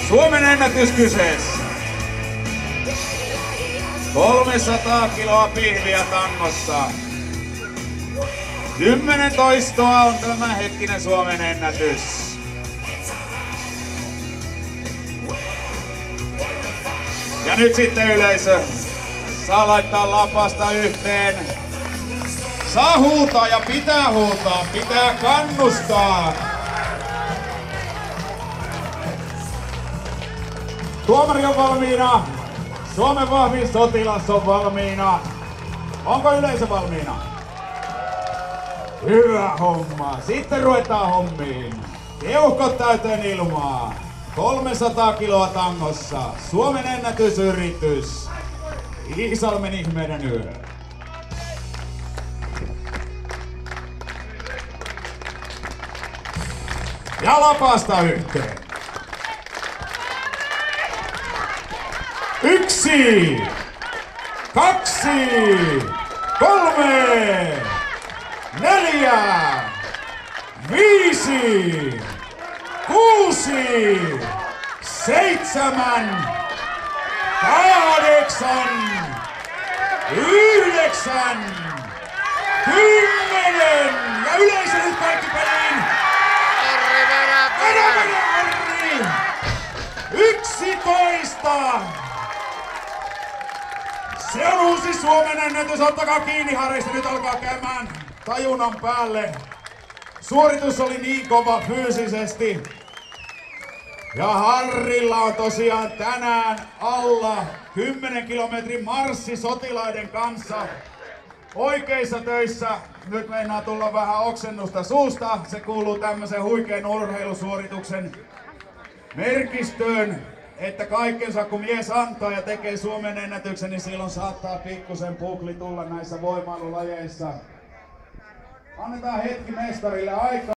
Suomen ennätys kyseessä. 300 kiloa pihviä tangossa. 10 toistoa on tämänhetkinen Suomen ennätys. Ja nyt sitten yleisö saa laittaa lapasta yhteen. Saa huutaa ja pitää huutaa, pitää kannustaa. Tuomari on valmiina. Suomen vahvin sotilas on valmiina. Onko yleisö valmiina? Hyvä homma. Sitten ruvetaan hommiin. Keuhkot täyteen ilmaa. 300 kiloa tangossa. Suomen ennätysyritys. Iisalmen ihmeiden yö. Ja lapasta yhteen. 1, 2, 3, 4, 5, 6, 7, 8, 9, 10 ja yleisö nyt kaikki peliin! Harri! 11! Se on uusi Suomen ennätys, ottakaa kiinni Harrista, nyt alkaa käymään tajunnan päälle. Suoritus oli niin kova fyysisesti. Ja Harrilla on tosiaan tänään alla 10 kilometrin marssi sotilaiden kanssa. Oikeissa töissä nyt meinaa tulla vähän oksennusta suusta. Se kuuluu tämmöisen huikean urheilusuorituksen merkistöön, että kaikkensa kun mies antaa ja tekee Suomen ennätyksen, niin silloin saattaa pikkusen pukli tulla näissä voimailulajeissa. Annetaan hetki mestarille aikaa.